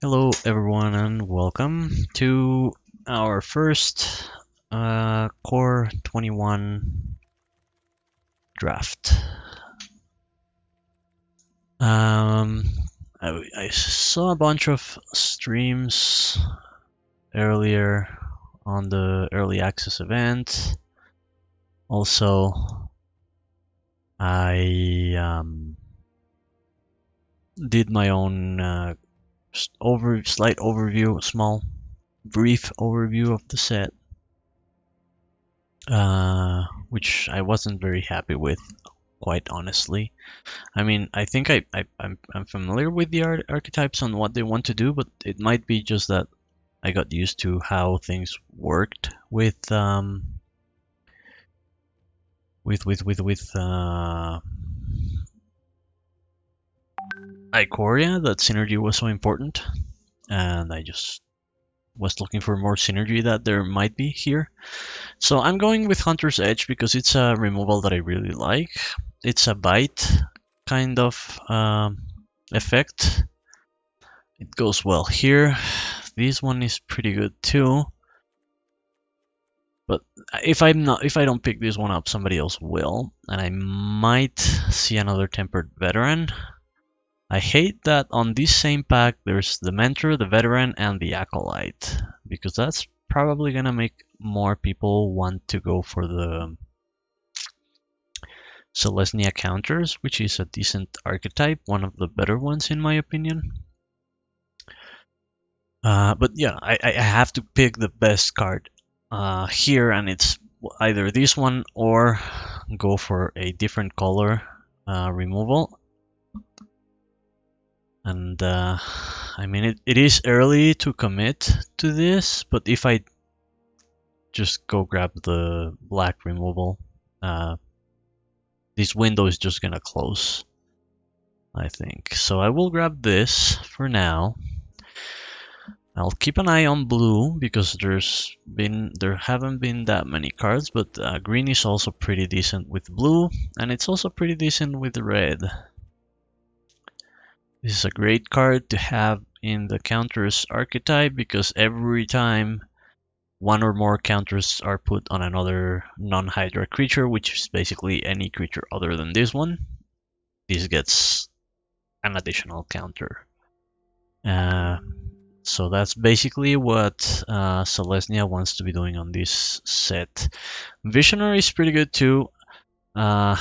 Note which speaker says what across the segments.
Speaker 1: Hello everyone and welcome to our first Core 21 draft. Um, I saw a bunch of streams earlier on the early access event. Also, I did my own slight overview, small brief overview of the set. Which I wasn't very happy with, quite honestly. I mean, I think I'm familiar with the archetypes on what they want to do, but it might be just that I got used to how things worked with Ikoria, that synergy was so important, and I just was looking for more synergy that there might be here. So I'm going with Hunter's Edge because it's a removal that I really like. It's a bite kind of effect. It goes well here. This one is pretty good too. But if I don't pick this one up, somebody else will, and I might see another Tempered Veteran. I hate that on this same pack there's the Mentor, the Veteran, and the Acolyte, because that's probably gonna make more people want to go for the Selesnya counters, which is a decent archetype, one of the better ones in my opinion. But yeah, I have to pick the best card here, and it's either this one or go for a different color removal. And I mean, it is early to commit to this, but if I just go grab the black removal, this window is just gonna close, I think. So I will grab this for now. I'll keep an eye on blue because there haven't been that many cards, but green is also pretty decent with blue, and it's also pretty decent with red. This is a great card to have in the counters archetype because every time one or more counters are put on another non-Hydra creature, which is basically any creature other than this one, this gets an additional counter. So that's basically what Selesnya wants to be doing on this set. Visionary is pretty good too, but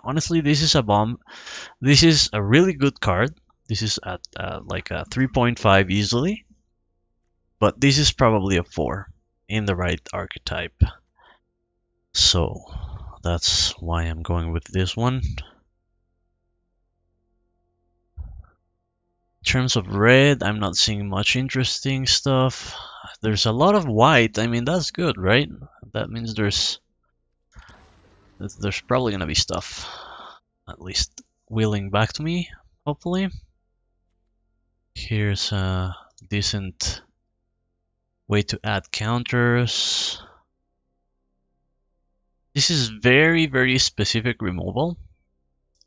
Speaker 1: honestly, this is a bomb. This is a really good card. This is at like a 3.5 easily, but this is probably a 4 in the right archetype. So that's why I'm going with this one. In terms of red, I'm not seeing much interesting stuff. There's a lot of white. I mean, that's good, right? That means there's probably gonna be stuff, at least wheeling back to me, hopefully. Here's a decent way to add counters. This is very, very specific removal,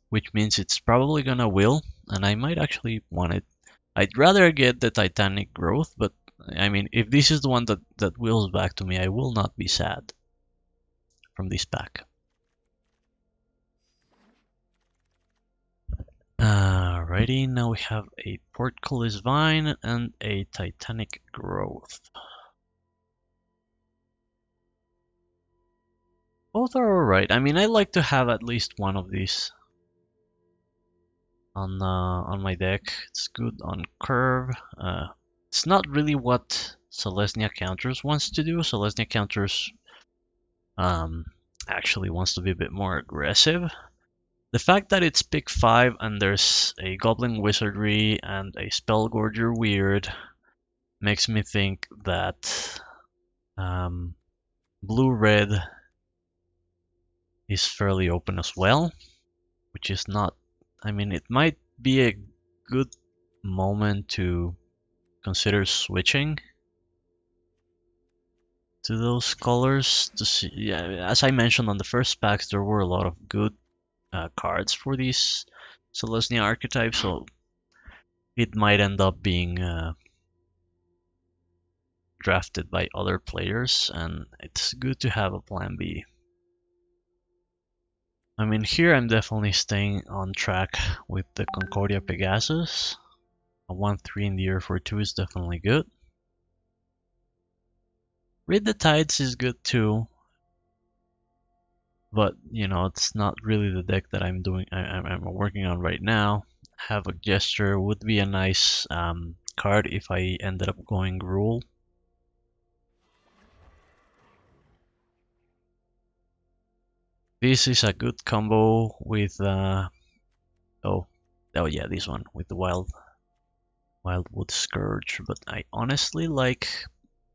Speaker 1: which means it's probably gonna wheel, and I might actually want it. I'd rather get the Titanic Growth, but I mean, if this is the one that wheels back to me, I will not be sad from this pack. Alrighty, now we have a Portcullis Vine and a Titanic Growth. Both are alright. I mean, I like to have at least one of these on my deck. It's good on curve. It's not really what Selesnya Counters wants to do. Selesnya Counters actually wants to be a bit more aggressive. The fact that it's pick 5 and there's a Goblin Wizardry and a Spellgorger Weird makes me think that blue-red is fairly open as well, which is not. I mean, it might be a good moment to consider switching to those colors to see. Yeah, as I mentioned on the first packs, there were a lot of good cards for these Selesnya archetypes, so it might end up being drafted by other players, and it's good to have a plan B. I mean, here I'm definitely staying on track with the Concordia Pegasus. A 1-3 in the air for 2 is definitely good. Read the Tides is good too, but you know, it's not really the deck that I'm working on right now. Havoc Gesture would be a nice card if I ended up going Rule. This is a good combo with oh yeah, this one with the Wildwood Scourge, but I honestly like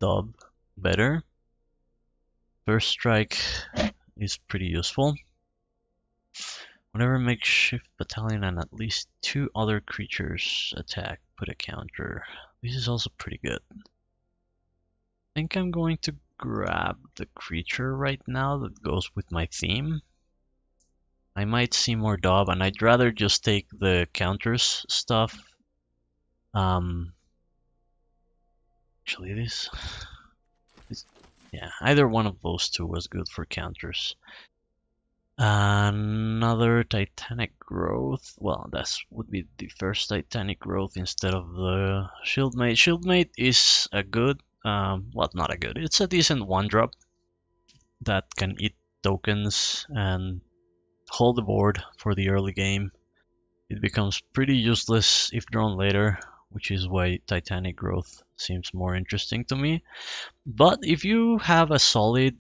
Speaker 1: Dub better. First Strike is pretty useful. Whenever makeshift battalion and at least 2 other creatures attack, put a counter. This is also pretty good. I think I'm going to grab the creature right now that goes with my theme. I might see more Daub, and I'd rather just take the counters stuff. Actually, this, yeah, either one of those two was good for counters. Another Titanic Growth. Well, that would be the first Titanic Growth instead of the Shieldmate. Shieldmate is a good, well, not a good. It's a decent 1-drop that can eat tokens and hold the board for the early game. It becomes pretty useless if drawn later, which is why Titanic Growth seems more interesting to me. But if you have a solid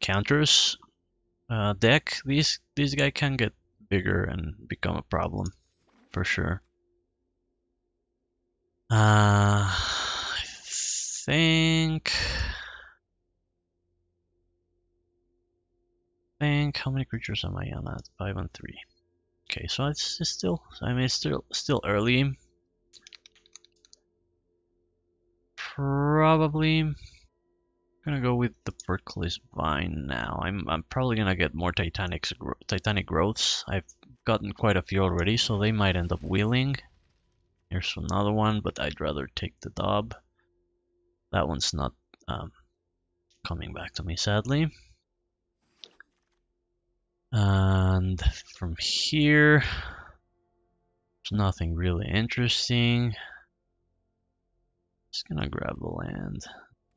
Speaker 1: counters deck, this guy can get bigger and become a problem for sure. I think how many creatures am I on at? 5 and 3. Okay, so it's still, I mean, it's still early. Probably gonna go with the Percless Vine now. I'm probably gonna get more Titanic Growths. I've gotten quite a few already, so they might end up wheeling. Here's another one, but I'd rather take the Daub. That one's not coming back to me, sadly. And from here, there's nothing really interesting. Just gonna grab the land,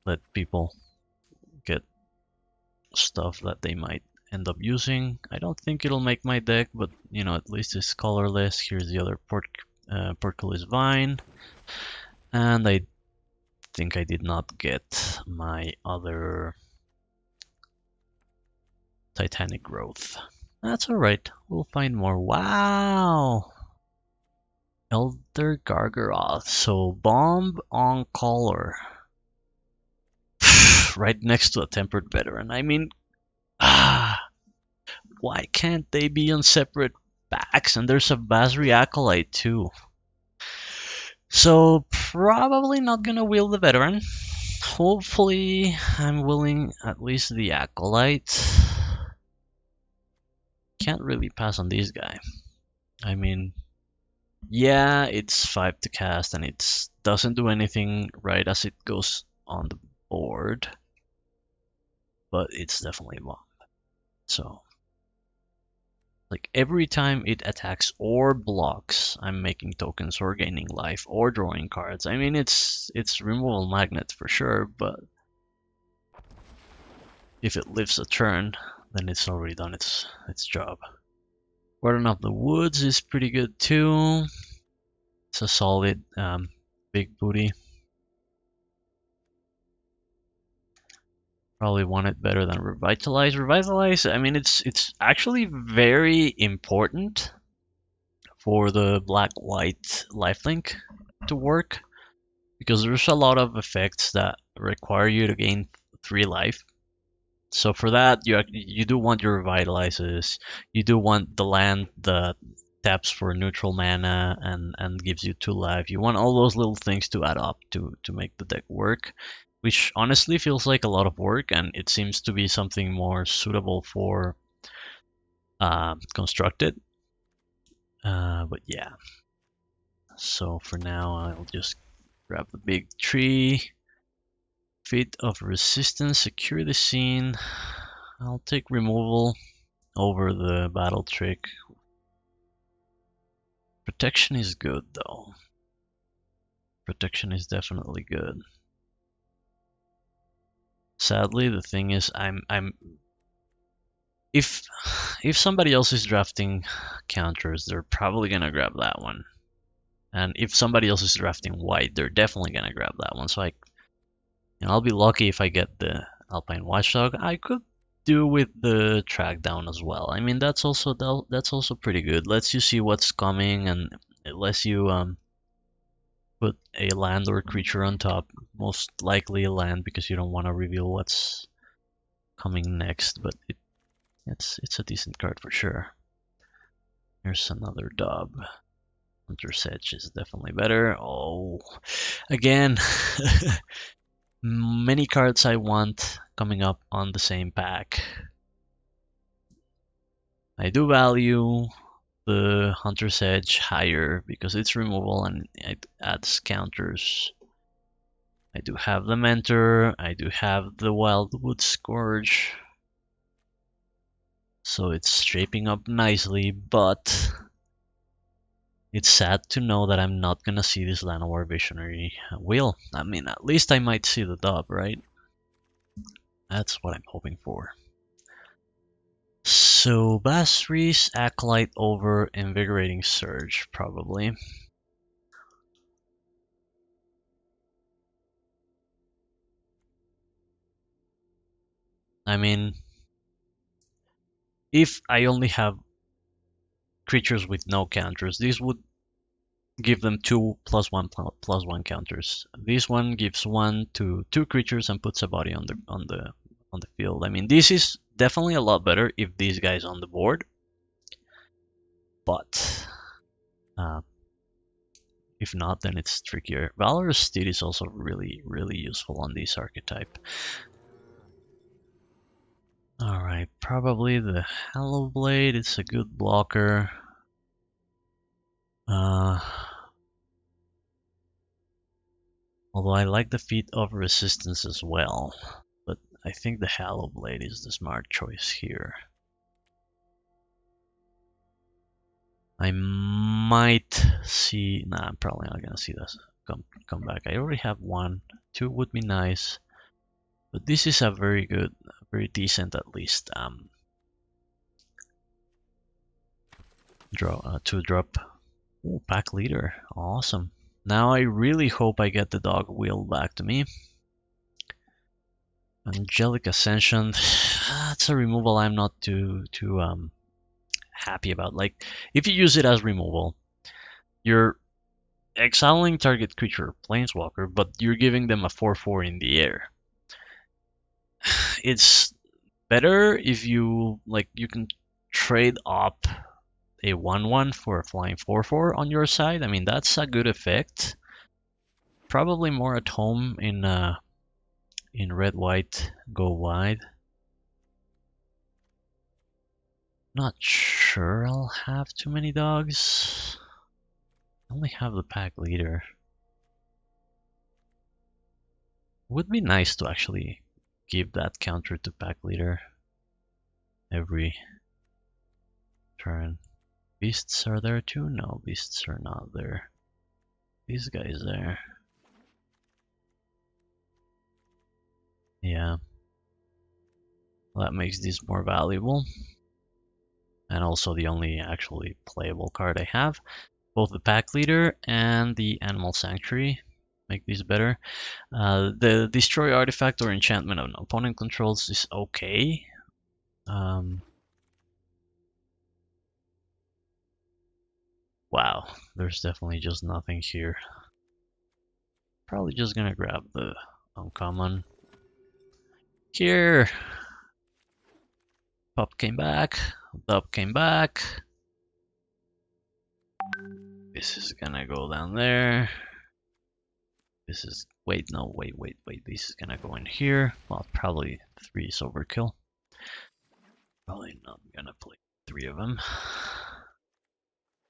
Speaker 1: let people get stuff that they might end up using. I don't think it'll make my deck, but you know, at least it's colorless. Here's the other Portcullis Vine, and I think I did not get my other Titanic Growth. That's alright, we'll find more. Wow! Elder Gargaroth, so bomb on color. Right next to a Tempered Veteran. I mean, why can't they be on separate packs? And there's a Basri Acolyte too. So probably not gonna wheel the Veteran. Hopefully I'm willing at least the Acolyte. Can't really pass on this guy. I mean, yeah, it's 5 to cast and it doesn't do anything right as it goes on the board, but it's definitely bomb. So, like every time it attacks or blocks, I'm making tokens or gaining life or drawing cards. I mean, it's removal magnet for sure, but if it lives a turn, then it's already done its job. Warden of the Woods is pretty good too. It's a solid big booty. Probably want it better than Revitalize. Revitalize, I mean, it's actually very important for the black-white lifelink to work, because there's a lot of effects that require you to gain 3 life. So for that, you do want your Revitalizes, you do want the land that taps for neutral mana and gives you 2 life. You want all those little things to add up to make the deck work, which honestly feels like a lot of work, and it seems to be something more suitable for constructed. But yeah, So for now, I'll just grab the big tree. Feat of resistance, secure the scene. I'll take removal over the battle trick. Protection is good though. Protection is definitely good. Sadly, the thing is, if somebody else is drafting counters, they're probably gonna grab that one. And if somebody else is drafting white, they're definitely gonna grab that one. So I'll be lucky if I get the Alpine Watchdog. I could do with the track down as well. I mean, that's also pretty good. Lets you see what's coming, and it lets you put a land or creature on top. Most likely a land, because you don't want to reveal what's coming next. But it's a decent card for sure. Here's another dub. Hunter's Edge is definitely better. Oh, again, many cards I want coming up on the same pack. I do value the Hunter's Edge higher because it's removal and it adds counters. I do have the Mentor, I do have the Wildwood Scourge, so it's shaping up nicely, but it's sad to know that I'm not gonna see this Llanowar Visionary wheel. I mean, at least I might see the dub, right? That's what I'm hoping for. So Basri's Acolyte over Invigorating Surge, probably. I mean, if I only have creatures with no counters, this would give them 2 +1/+1 counters. This one gives 1 to 2 creatures and puts a body on the field. I mean, this is definitely a lot better if this guy's on the board, but if not, then it's trickier. Valorous Steed is also really useful on this archetype. Alright, probably the Hallow Blade. It's a good blocker. Although I like the Feat of Resistance as well, but I think the Hallow Blade is the smart choice here. I might see... Nah, I'm probably not gonna see this come back. I already have 1. 2 would be nice, but this is a very good, very decent at least draw 2-drop. Ooh, pack leader, awesome. Now I really hope I get the dog wheel back to me. Angelic Ascension, that's a removal I'm not too happy about. Like, if you use it as removal, you're exiling target creature, planeswalker, but you're giving them a 4/4 in the air. It's better if you can trade up a 1/1 for a flying 4/4 on your side. I mean, that's a good effect. Probably more at home in red white go wide. Not sure I'll have too many dogs. I only have the pack leader. Would be nice to actually give that counter to pack leader every turn. Beasts are there too? No, beasts are not there. This guy is there. Yeah. Well, that makes this more valuable. And also the only actually playable card I have. Both the pack leader and the animal sanctuary make these better. The destroy artifact or enchantment on opponent controls is okay. Wow, there's definitely just nothing here. Probably just gonna grab the uncommon. Here! Pop came back, Dub came back. This is gonna go down there. This is, wait, no, wait. This is gonna go in here. Well, probably 3 is overkill. Probably not gonna play 3 of them.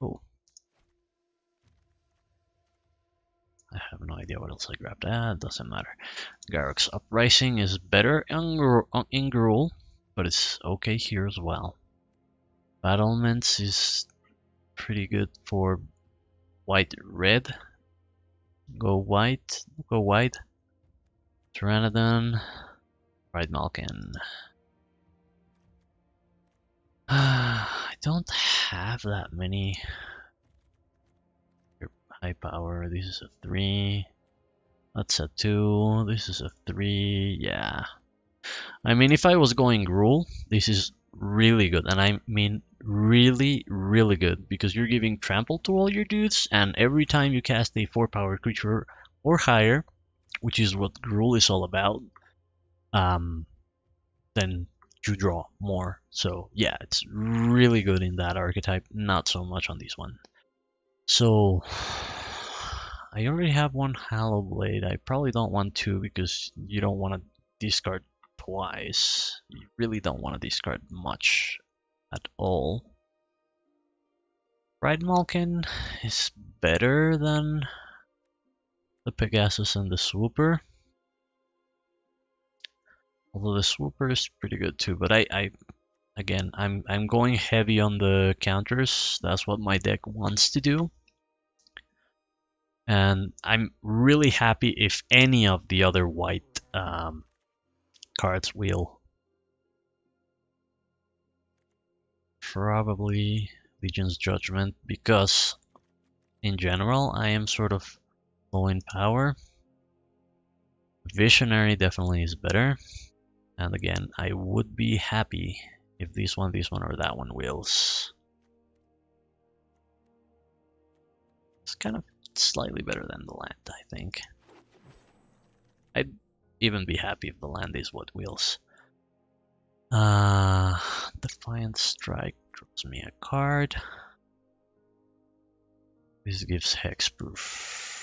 Speaker 1: Oh. no idea what else I grabbed. Doesn't matter. Garruk's Uprising is better in Gruul, but it's okay here as well. Battlements is pretty good for white-red. Go white, go white. Pteranodon, Pride Malkin. I don't have that many. High power, this is a 3. That's a 2. This is a 3. Yeah. I mean, if I was going Gruul, this is really good. And I mean really, really good. Because you're giving trample to all your dudes. And every time you cast a 4-power creature or higher, which is what Gruul is all about, then you draw more. So yeah, it's really good in that archetype. Not so much on this one. So I already have one Hollow Blade. I probably don't want two because you don't want to discard twice. You really don't want to discard much at all. Pride Malkin is better than the Pegasus and the Swooper. Although the Swooper is pretty good too, but again, I'm going heavy on the counters. That's what my deck wants to do. And I'm really happy if any of the other white cards will. Probably Legion's Judgment, because in general I am sort of low in power. Visionary definitely is better. And again, I would be happy if this one, or that one wheels. It's kind of slightly better than the land, I think. I'd even be happy if the land is what wheels. Defiant Strike draws me a card. This gives hexproof.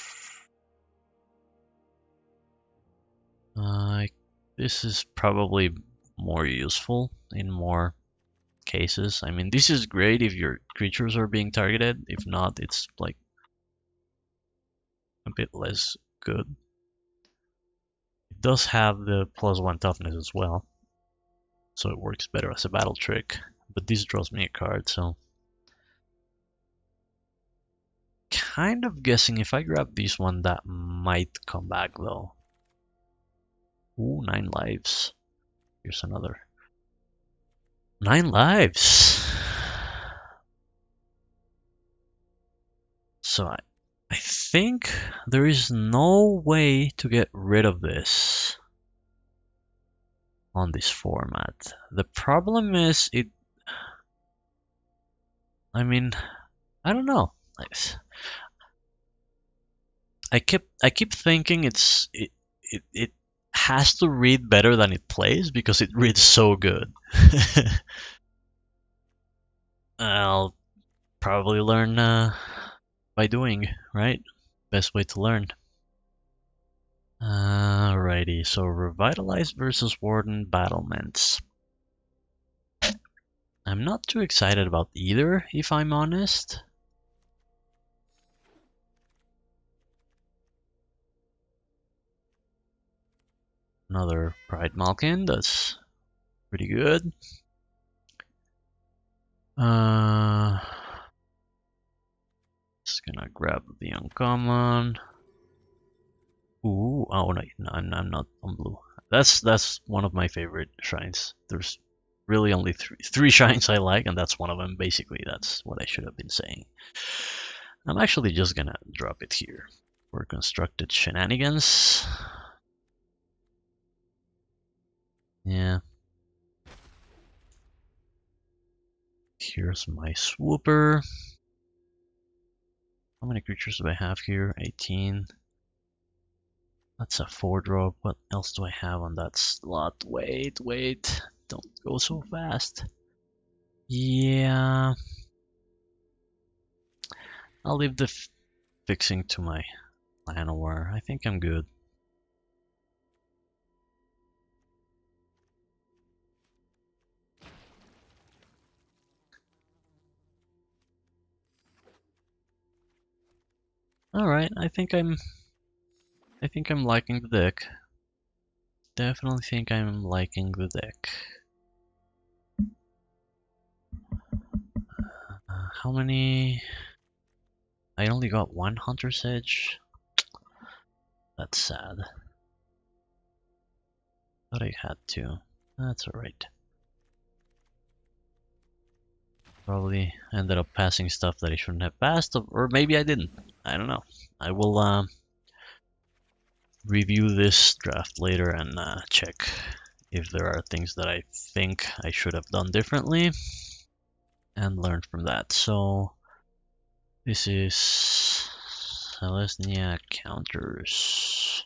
Speaker 1: This is probably more useful in more cases. I mean, this is great if your creatures are being targeted. If not, it's like a bit less good. It does have the +1 toughness as well, so it works better as a battle trick. But this draws me a card, so kind of guessing if I grab this one, that might come back though. Ooh, 9 lives. Here's another. 9 lives. So I think there is no way to get rid of this on this format. The problem is I mean, I don't know. I keep thinking it has to read better than it plays because it reads so good. I'll probably learn by doing, right? Best way to learn. Alrighty, so Revitalize versus Warden Battlements. I'm not too excited about either, if I'm honest. Another Pride Malkin, that's pretty good. Just gonna grab the uncommon. Ooh, oh no, I'm not on blue. That's one of my favorite shrines. There's really only three shrines I like, and that's one of them. Basically, that's what I should have been saying. I'm actually just gonna drop it here for constructed shenanigans. Yeah. Here's my swooper. How many creatures do I have here? 18. That's a 4-drop. What else do I have on that slot? Wait. Don't go so fast. Yeah. I'll leave the fixing to my Llanowar. I think I'm good. Alright, I think I'm I think I'm liking the deck. Definitely think I'm liking the deck. How many? I only got one Hunter's Edge. That's sad. Thought I had two. That's alright. Probably ended up passing stuff that I shouldn't have passed, or maybe I didn't. I don't know. I will review this draft later and check if there are things that I think I should have done differently and learn from that. So this is Selesnya counters,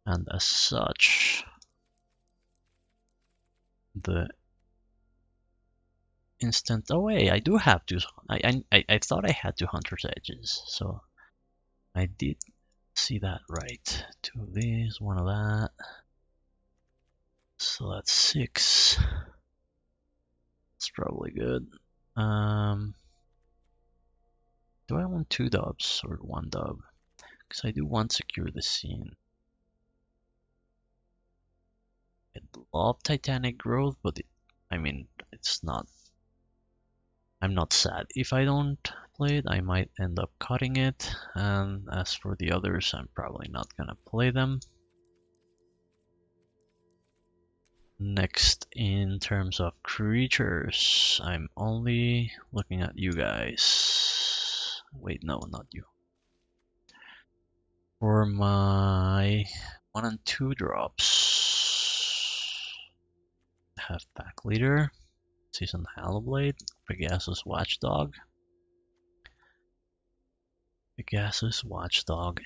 Speaker 1: and as such, the instant. Oh wait, I do have two. I thought I had two Hunter's Edges, so I did see that right. Two of these, one of that. So that's 6. It's probably good. Do I want 2 dubs or 1 dub? Because I do want secure the scene. I love Titanic Growth, but I mean, it's not. I'm not sad if I don't play it. I might end up cutting it. And as for the others, I'm probably not gonna play them. Next, in terms of creatures, I'm only looking at you guys. Wait, no, not you. For my 1 and 2 drops, I have Pack Leader, Seasoned Hallowblade, Pegasus Watchdog,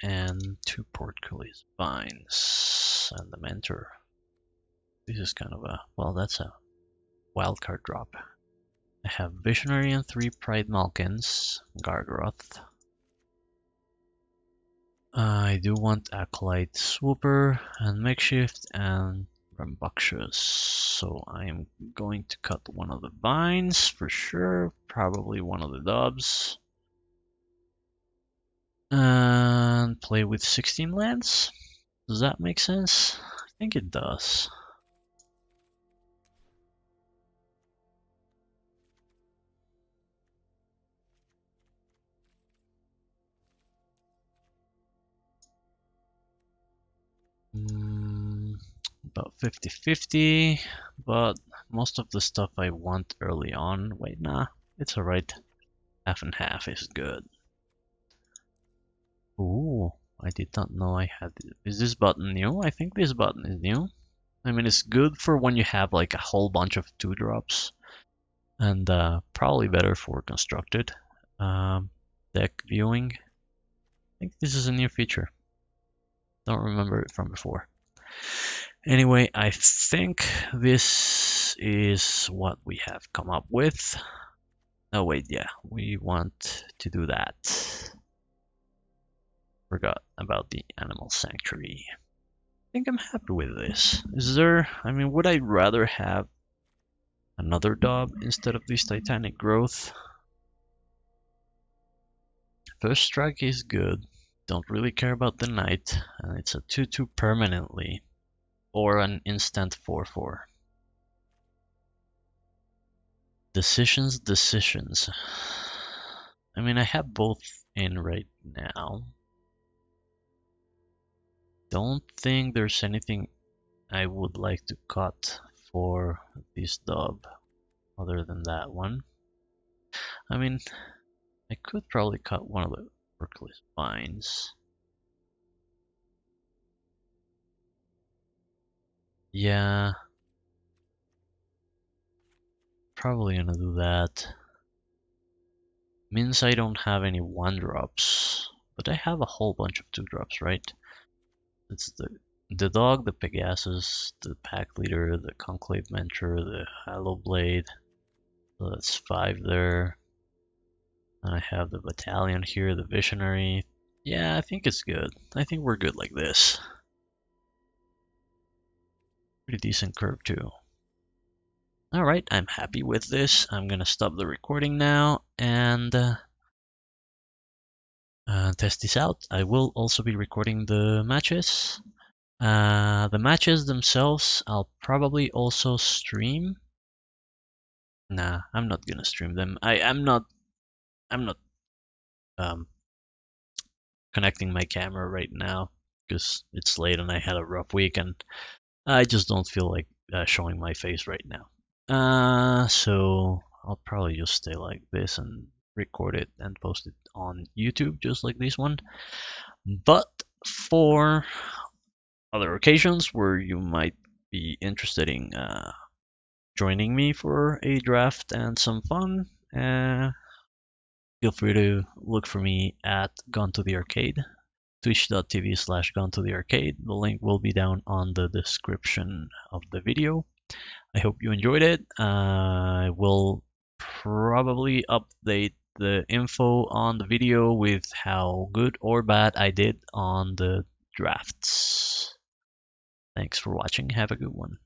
Speaker 1: and 2 Portcullis Vines, and the Mentor. This is kind of a, well, that's a wildcard drop. I have Visionary and 3 Pride Malkins, Gargaroth. I do want Acolyte Swooper and Makeshift and Rambunctious. So I'm going to cut one of the vines for sure, probably one of the dubs. And play with 16 lands. Does that make sense? I think it does. About 50-50, but most of the stuff I want early on. Wait, nah, it's alright. Half and half is good. Ooh, I did not know I had it. Is this button new? I think this button is new. I mean, it's good for when you have like a whole bunch of 2 drops, and probably better for constructed deck viewing. I think this is a new feature. Don't remember it from before. Anyway, I think this is what we have come up with. Oh wait, yeah, we want to do that. Forgot about the animal sanctuary. I think I'm happy with this. Is there, I mean, would I rather have another dub instead of this Titanic Growth? First Strike is good. Don't really care about the Knight, and it's a 2/2 permanently, or an instant 4/4. Decisions. I mean, I have both in right now. Don't think there's anything I would like to cut for this dub other than that one. I mean, I could probably cut one of the Portcullis Vines. Yeah, probably gonna do that. Means I don't have any 1-drops, but I have a whole bunch of 2-drops, right? It's the dog, the Pegasus, the Pack Leader, the Conclave Mentor, the Hallowblade. So that's 5 there. And I have the Battalion here, the Visionary. Yeah, I think it's good. I think we're good like this. Pretty decent curve too. Alright, I'm happy with this. I'm gonna stop the recording now, and test this out. I will also be recording the matches. The matches themselves, I'll probably also stream. Nah, I'm not gonna stream them. I'm not um, connecting my camera right now because it's late and I had a rough week and I just don't feel like showing my face right now. So I'll probably just stay like this and record it and post it on YouTube just like this one. But for other occasions where you might be interested in joining me for a draft and some fun, feel free to look for me at Gone to the Arcade, twitch.tv/Gone to the Arcade. The link will be down on the description of the video. I hope you enjoyed it. I will probably update the info on the video with how good or bad I did on the drafts. Thanks for watching. Have a good one.